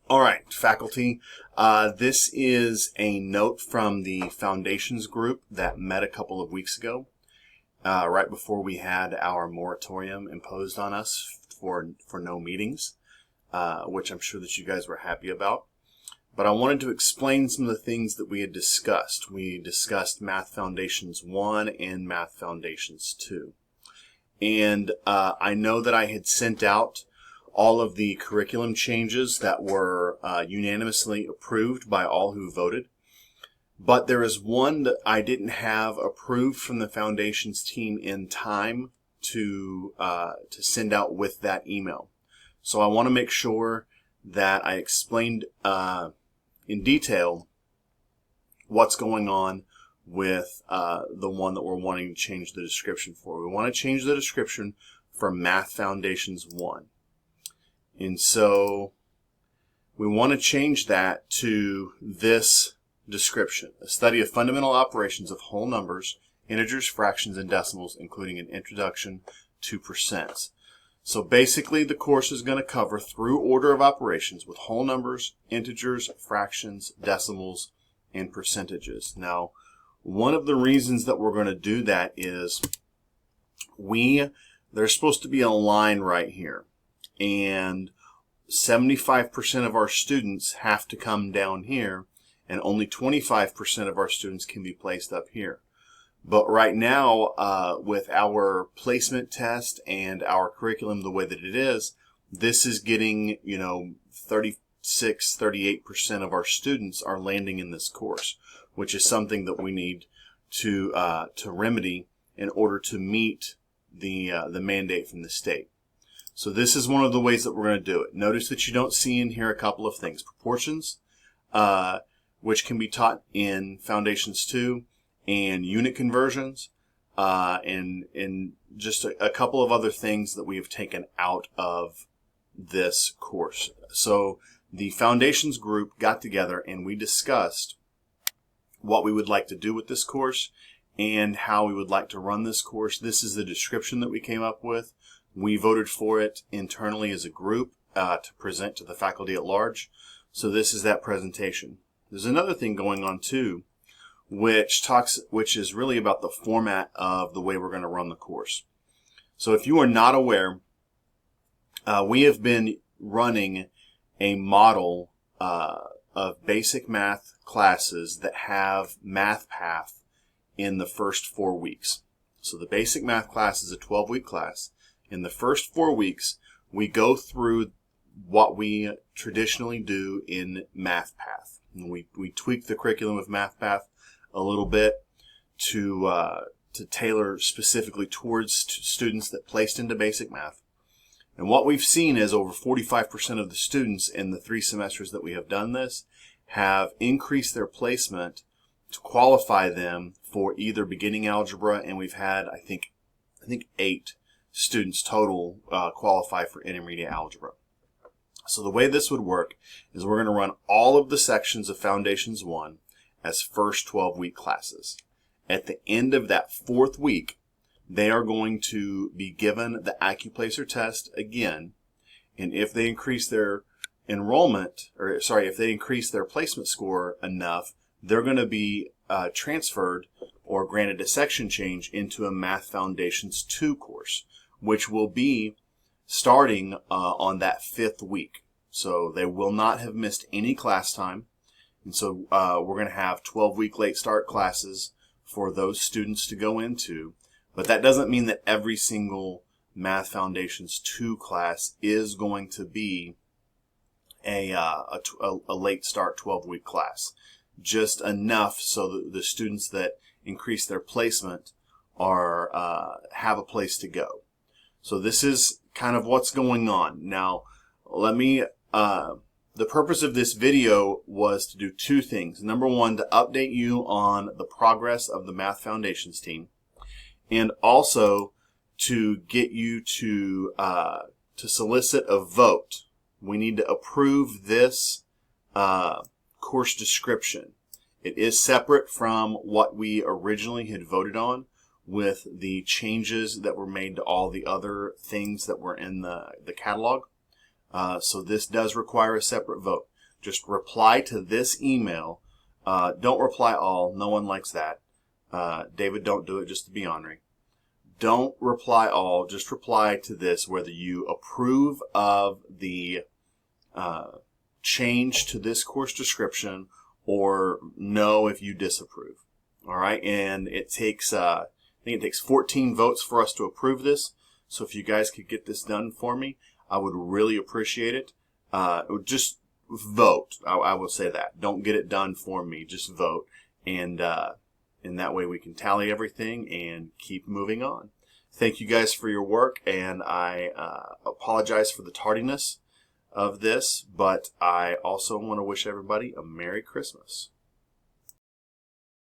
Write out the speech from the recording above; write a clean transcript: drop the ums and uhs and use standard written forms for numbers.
All right, faculty, this is a note from the Foundations group that met a couple of weeks ago, right before we had our moratorium imposed on us for no meetings, which I'm sure that you guys were happy about. But I wanted to explain some of the things that we had discussed. We discussed Math Foundations 1 and Math Foundations 2. And I know that I had sent out all of the curriculum changes that were unanimously approved by all who voted. But there is one that I didn't have approved from the Foundations team in time to send out with that email. So I want to make sure that I explained in detail what's going on with the one that we're wanting to change the description for. We want to change the description from Math Foundations 1. And so we want to change that to this description: a study of fundamental operations of whole numbers, integers, fractions, and decimals, including an introduction to percents. So basically the course is going to cover through order of operations with whole numbers, integers, fractions, decimals, and percentages. Now, one of the reasons that we're going to do that is there's supposed to be a line right here, and 75% of our students have to come down here, and only 25% of our students can be placed up here. But right now, with our placement test and our curriculum the way that it is, this is getting, 36, 38% of our students are landing in this course, which is something that we need to remedy in order to meet the mandate from the state. So this is one of the ways that we're going to do it. Notice that you don't see in here a couple of things: proportions, which can be taught in Foundations 2, and unit conversions, and just a couple of other things that we have taken out of this course. So the Foundations group got together and we discussed what we would like to do with this course and how we would like to run this course. This is the description that we came up with. We voted for it internally as a group to present to the faculty at large. So this is that presentation. There's another thing going on too, which is really about the format of the way we're going to run the course. So if you are not aware, we have been running a model of basic math classes that have MathPath in the first 4 weeks. So the basic math class is a 12-week class. In the first 4 weeks, we go through what we traditionally do in MathPath. And we tweak the curriculum of MathPath a little bit to tailor specifically towards students that placed into basic math. And what we've seen is over 45% of the students in the 3 semesters that we have done this have increased their placement to qualify them for either beginning algebra, and we've had I think 8 students total qualify for intermediate algebra. So the way this would work is we're going to run all of the sections of Foundations 1 as first 12-week classes. At the end of that 4th week, they are going to be given the AccuPlacer test again, and if they increase their if they increase their placement score enough, they're going to be transferred or granted a section change into a Math Foundations 2 course, which will be starting on that 5th week. So they will not have missed any class time. And so we're going to have 12-week late start classes for those students to go into. But that doesn't mean that every single Math Foundations 2 class is going to be a late start 12-week class. Just enough so that the students that increase their placement have a place to go. So this is kind of what's going on. Now, the purpose of this video was to do 2 things. Number 1, to update you on the progress of the Math Foundations team, and also to get you to solicit a vote. We need to approve this course description. It is separate from what we originally had voted on, with the changes that were made to all the other things that were in the catalog. So this does require a separate vote. Just reply to this email. Don't reply all. No one likes that. David, don't do it just to be ornery. Don't reply all. Just reply to this whether you approve of the change to this course description or no if you disapprove. All right, and it takes I think it takes 14 votes for us to approve this. So if you guys could get this done for me, I would really appreciate it. Just vote. I will say that. Don't get it done for me. Just vote, and that way we can tally everything and keep moving on. Thank you guys for your work, and I apologize for the tardiness of this, but I also want to wish everybody a Merry Christmas.